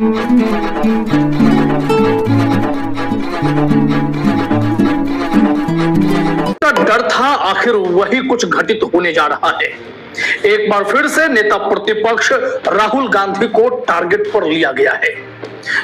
डर था, आखिर वही कुछ घटित होने जा रहा है। एक बार फिर से नेता प्रतिपक्ष राहुल गांधी को टारगेट पर लिया गया है।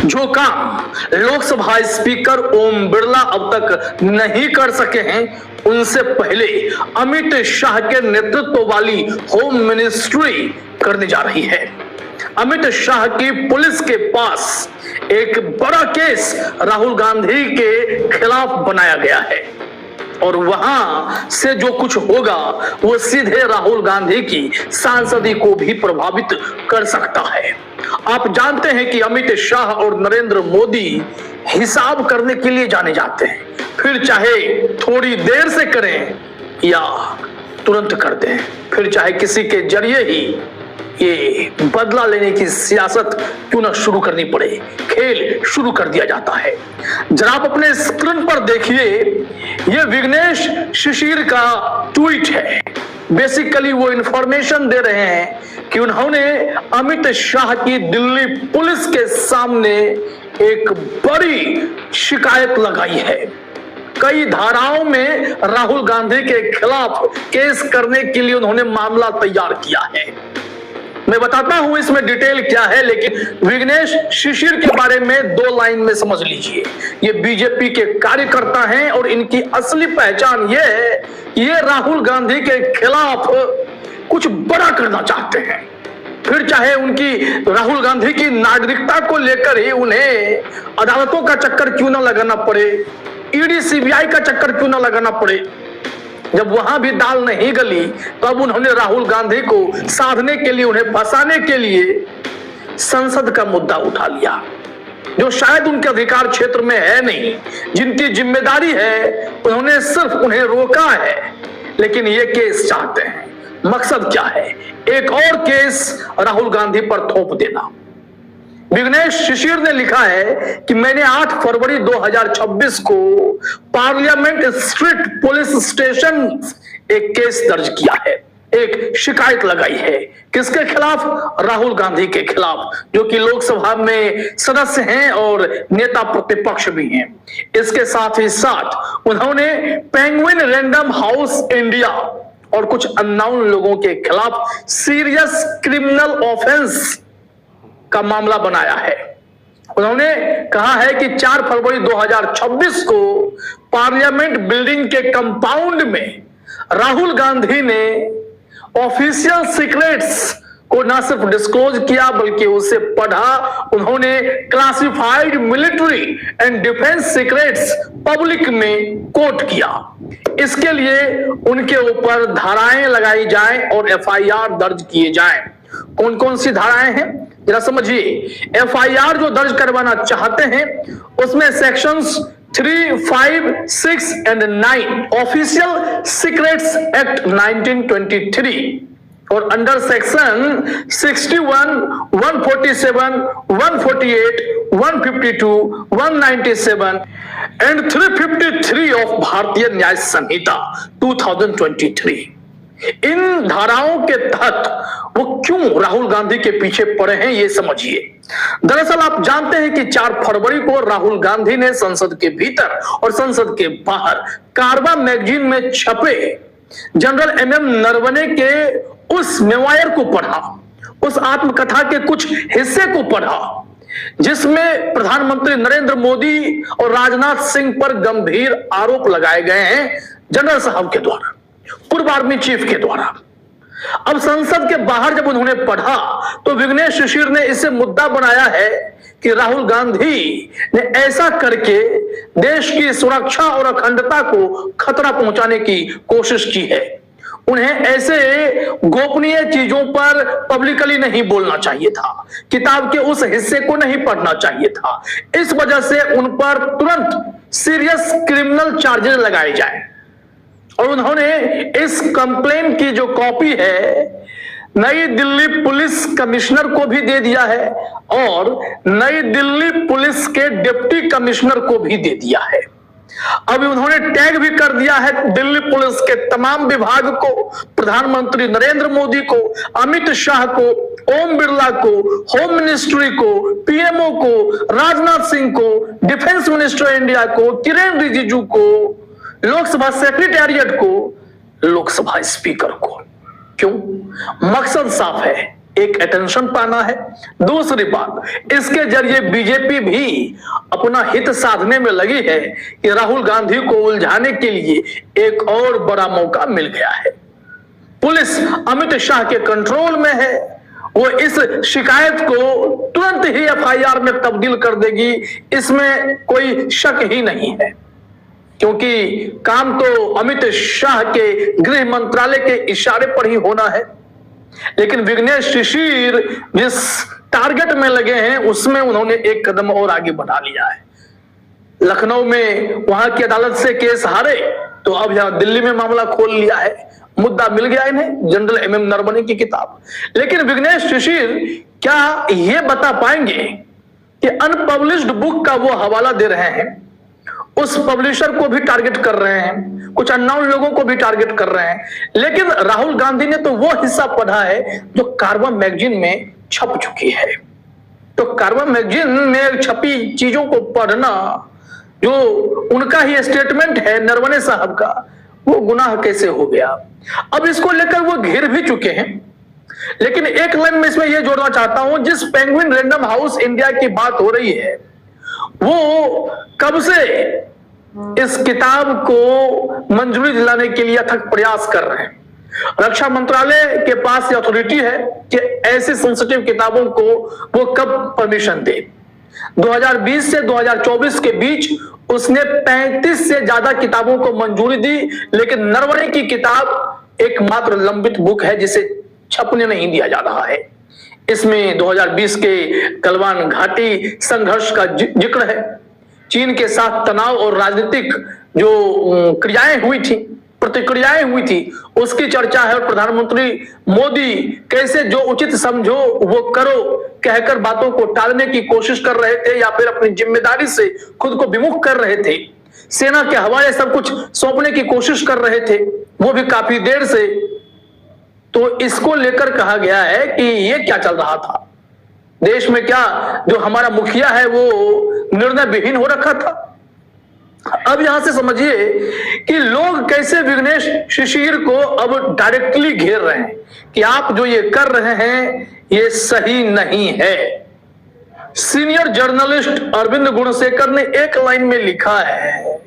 जो काम लोकसभा स्पीकर ओम बिरला अब तक नहीं कर सके हैं, उनसे पहले अमित शाह के नेतृत्व वाली होम मिनिस्ट्री करने जा रही है। अमित शाह की पुलिस के पास एक बड़ा केस राहुल गांधी के खिलाफ बनाया गया है और वहां से जो कुछ होगा वो सीधे राहुल गांधी की सांसदी को भी प्रभावित कर सकता है। आप जानते हैं कि अमित शाह और नरेंद्र मोदी हिसाब करने के लिए जाने जाते हैं, फिर चाहे थोड़ी देर से करें या तुरंत कर दें, फिर चाहे किसी के जरिए ही ये बदला लेने की सियासत क्यों न शुरू करनी पड़े, खेल शुरू कर दिया जाता है। जरा आप अपने स्क्रीन पर देखिए, ये विघ्नेश शिशिर का ट्वीट है। बेसिकली वो इंफॉर्मेशन दे रहे हैं कि उन्होंने अमित शाह की दिल्ली पुलिस के सामने एक बड़ी शिकायत लगाई है। कई धाराओं में राहुल गांधी के खिलाफ केस करने के लिए उन्होंने मामला तैयार किया है। मैं बताता हूं इसमें डिटेल क्या है, लेकिन विघ्नेश शिशिर के बारे में 2 लाइन में समझ लीजिए। ये बीजेपी के कार्यकर्ता हैं और इनकी असली पहचान ये है, ये राहुल गांधी के खिलाफ कुछ बड़ा करना चाहते हैं। फिर चाहे उनकी राहुल गांधी की नागरिकता को लेकर ही उन्हें अदालतों का चक्कर क्यों ना लगाना पड़े, ईडी सीबीआई का चक्कर क्यों ना लगाना पड़े। जब वहां भी दाल नहीं गली तो अब उन्होंने राहुल गांधी को साधने के लिए, उन्हें फंसाने के लिए संसद का मुद्दा उठा लिया, जो शायद उनके अधिकार क्षेत्र में है नहीं, जिनकी जिम्मेदारी है उन्होंने सिर्फ उन्हें रोका है, लेकिन ये केस चाहते हैं। मकसद क्या है? एक और केस राहुल गांधी पर थोप देना। विघ्नेश शिशिर ने लिखा है कि मैंने 8 फरवरी 2026 को पार्लियामेंट स्ट्रीट पुलिस स्टेशन एक केस दर्ज किया है, एक शिकायत लगाई है। किसके खिलाफ? राहुल गांधी के खिलाफ, जो कि लोकसभा में सदस्य हैं और नेता प्रतिपक्ष भी हैं। इसके साथ ही साथ उन्होंने पेंगुइन रैंडम हाउस इंडिया और कुछ अननोन लोगों के खिलाफ सीरियस क्रिमिनल ऑफेंस का मामला बनाया है। उन्होंने कहा है कि 4 फरवरी 2026 को पार्लियामेंट बिल्डिंग के कंपाउंड में राहुल गांधी ने ऑफिशियल सीक्रेट्स को न सिर्फ डिस्क्लोज किया बल्कि उसे पढ़ा। उन्होंने classified military and defence secrets public में कोट किया। इसके लिए उनके ऊपर धाराएं लगाई जाएं और एफआईआर दर्ज किए जाएं। कौन कौन सी धाराएं हैं जरा समझिए। एफआईआर जो दर्ज करवाना चाहते हैं उसमें sections 3, 5, 6 and 9 official secrets act 1923 और अंडर सेक्शन 61, 147, 148, 152, 197 एंड 353 ऑफ भारतीय न्याय संहिता 2023। इन धाराओं के तहत वो क्यों राहुल गांधी के पीछे पड़े हैं ये समझिए। दरअसल आप जानते हैं कि 4 फरवरी को राहुल गांधी ने संसद के भीतर और संसद के बाहर कारवा मैगजीन में छपे जनरल एमएम नरवणे के उस मेवायर को पढ़ा, उस आत्मकथा के कुछ हिस्से को पढ़ा जिसमें प्रधानमंत्री नरेंद्र मोदी और राजनाथ सिंह पर गंभीर आरोप लगाए गए हैं जनरल साहब के द्वारा, पूर्व आर्मी चीफ के द्वारा। अब संसद के बाहर जब उन्होंने पढ़ा तो विघ्नेश शिशिर ने इसे मुद्दा बनाया है कि राहुल गांधी ने ऐसा करके देश की सुरक्षा और अखंडता को खतरा पहुंचाने की कोशिश की है। उन्हें ऐसे गोपनीय चीजों पर पब्लिकली नहीं बोलना चाहिए था, किताब के उस हिस्से को नहीं पढ़ना चाहिए था। इस वजह से उन पर तुरंत सीरियस क्रिमिनल चार्जेस लगाए जाए और उन्होंने इस कंप्लेन की जो कॉपी है नई दिल्ली पुलिस कमिश्नर को भी दे दिया है और नई दिल्ली पुलिस के डिप्टी कमिश्नर को भी दे दिया है। अब उन्होंने टैग भी कर दिया है दिल्ली पुलिस के तमाम विभाग को, प्रधानमंत्री नरेंद्र मोदी को, अमित शाह को, ओम बिरला को, होम मिनिस्ट्री को, पीएमओ को, राजनाथ सिंह को, डिफेंस मिनिस्टर इंडिया को, किरेन रिजिजू को, लोकसभा सेक्रेटेरिएट को, लोकसभा स्पीकर को। क्यों? मकसद साफ है, एक अटेंशन पाना है। दूसरी बात, इसके जरिए बीजेपी भी अपना हित साधने में लगी है कि राहुल गांधी को उलझाने के लिए एक और बड़ा मौका मिल गया है। पुलिस अमित शाह के कंट्रोल में है, वो इस शिकायत को तुरंत ही एफआईआर में तब्दील कर देगी, इसमें कोई शक ही नहीं है, क्योंकि काम तो अमित शाह के गृह मंत्रालय के इशारे पर ही होना है। लेकिन विघ्नेश शिशिर जिस टारगेट में लगे हैं उसमें उन्होंने एक कदम और आगे बढ़ा लिया है। लखनऊ में वहां की अदालत से केस हारे तो अब यहां दिल्ली में मामला खोल लिया है, मुद्दा मिल गया इन्हें, जनरल एमएम नरवणे की किताब। लेकिन विघ्नेश शिशिर क्या ये बता पाएंगे कि अनपब्लिश्ड बुक का वो हवाला दे रहे हैं, उस पब्लिशर को भी टारगेट कर रहे हैं, कुछ अननोन लोगों को भी टारगेट कर रहे हैं। लेकिन राहुल गांधी ने तो वो हिस्सा पढ़ा है जो कारवां मैगजीन में छप चुकी है। तो कारवां मैगजीन में छपी चीजों को पढ़ना, जो उनका ही स्टेटमेंट है नरवणे साहब का, वो गुनाह कैसे हो गया? अब इसको लेकर वो घिर भी चुके हैं। लेकिन एक लाइन में इसमें यह जोड़ना चाहता हूं, जिस पेंगुइन रैंडम हाउस इंडिया की बात हो रही है वो कब से इस किताब को मंजूरी दिलाने के लिए अथक प्रयास कर रहे हैं। रक्षा मंत्रालय के पास ये अथॉरिटी है कि ऐसी सेंसिटिव किताबों को वो कब परमिशन दे। 2020 से 2024 के बीच उसने 35 से ज्यादा किताबों को मंजूरी दी, लेकिन नरवणे की किताब एकमात्र लंबित बुक है जिसे छपने नहीं दिया जा रहा है। इसमें 2020 के गलवान घाटी संघर्ष का जिक्र है, चीन के साथ तनाव और राजनीतिक जो क्रियाएं हुई थी, प्रतिक्रियाएं हुई थी, उसकी चर्चा है। और प्रधानमंत्री मोदी कैसे जो उचित समझो वो करो कहकर बातों को टालने की कोशिश कर रहे थे या फिर अपनी जिम्मेदारी से खुद को विमुख कर रहे थे, सेना के हवाले सब कुछ सौंपने की कोशिश कर रहे थे, वो भी काफी देर से। तो इसको लेकर कहा गया है कि ये क्या चल रहा था देश में, क्या जो हमारा मुखिया है वो निर्णय विहीन हो रखा था। अब यहां से समझिए कि लोग कैसे विघ्नेश शिशिर को अब डायरेक्टली घेर रहे हैं कि आप जो ये कर रहे हैं ये सही नहीं है। सीनियर जर्नलिस्ट अरविंद गुणसेकर ने एक लाइन में लिखा है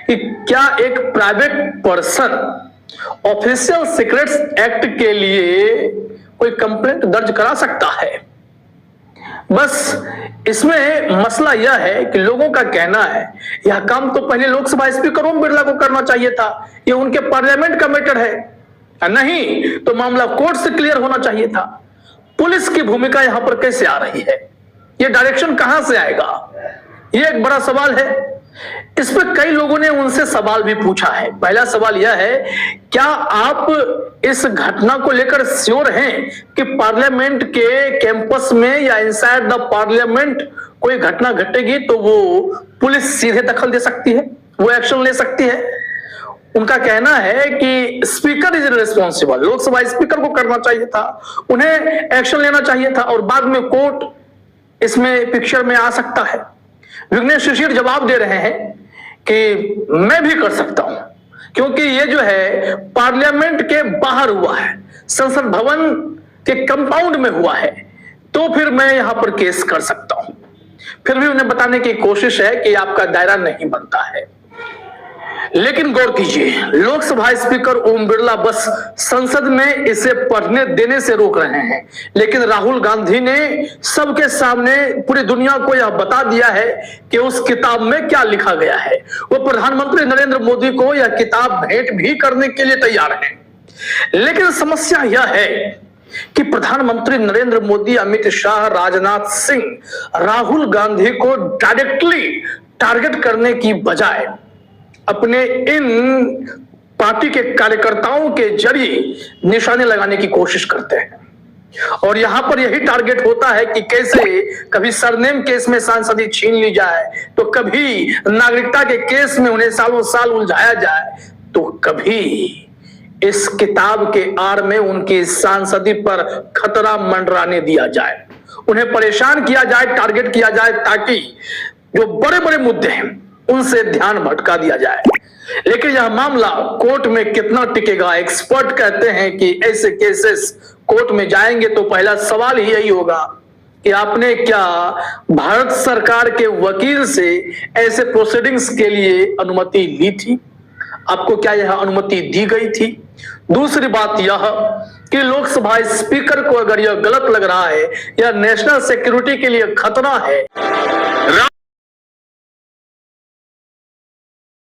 कि क्या एक private person official secrets act के लिए कोई कंप्लेंट दर्ज करा सकता है? बस इसमें मसला यह है कि लोगों का कहना है यह काम तो पहले लोकसभा स्पीकर ओम बिरला को करना चाहिए था, यह उनके पार्लियामेंट का मैटर है, नहीं तो मामला कोर्ट से क्लियर होना चाहिए था। पुलिस की भूमिका यहां पर कैसे आ रही है, यह डायरेक्शन कहां से आएगा, यह एक बड़ा सवाल है। इस पर कई लोगों ने उनसे सवाल भी पूछा है। पहला सवाल यह है, क्या आप इस घटना को लेकर श्योर हैं कि पार्लियामेंट के कैंपस में या इनसाइड द पार्लियामेंट कोई घटना घटेगी तो वो पुलिस सीधे दखल दे सकती है, वो एक्शन ले सकती है? उनका कहना है कि speaker is responsible, Lok Sabha speaker को करना चाहिए था, उन्हें एक्शन लेना चाहिए था और बाद में कोर्ट इसमें पिक्चर में आ सकता है। विघ्नेश शिशिर जवाब दे रहे हैं कि मैं भी कर सकता हूं, क्योंकि ये जो है पार्लियामेंट के बाहर हुआ है, संसद भवन के कंपाउंड में हुआ है, तो फिर मैं यहां पर केस कर सकता हूं। फिर भी उन्हें बताने की कोशिश है कि आपका दायरा नहीं बनता है। लेकिन गौर कीजिए, लोकसभा स्पीकर ओम बिरला बस संसद में इसे पढ़ने देने से रोक रहे हैं, लेकिन राहुल गांधी ने सबके सामने पूरी दुनिया को यह बता दिया है कि उस किताब में क्या लिखा गया है। वो प्रधानमंत्री नरेंद्र मोदी को यह किताब भेंट भी करने के लिए तैयार हैं। लेकिन समस्या यह है कि प्रधानमंत्री नरेंद्र मोदी, अमित शाह, राजनाथ सिंह राहुल गांधी को डायरेक्टली टारगेट करने की बजाय अपने इन पार्टी के कार्यकर्ताओं के जरिए निशाने लगाने की कोशिश करते हैं। और यहां पर यही टारगेट होता है कि कैसे कभी सरनेम केस में सांसदी छीन ली जाए, तो कभी नागरिकता के केस में उन्हें सालों साल उलझाया जाए, तो कभी इस किताब के आड़ में उनकी सांसदी पर खतरा मंडराने दिया जाए, उन्हें परेशान किया जाए, टारगेट किया जाए, ताकि जो बड़े बड़े मुद्दे हैं उनसे ध्यान भटका दिया जाए। लेकिन यह मामला कोर्ट में कितना टिकेगा? एक्सपर्ट कहते हैं कि ऐसे केसेस कोर्ट में जाएंगे तो पहला सवाल ही यही होगा कि आपने क्या भारत सरकार के वकील से ऐसे प्रोसीडिंग्स के लिए अनुमति ली थी? आपको क्या यह अनुमति दी गई थी? दूसरी बात यह कि लोकसभा स्पीकर को अगर यह गलत लग रहा है या नेशनल सिक्योरिटी के लिए खतरा है,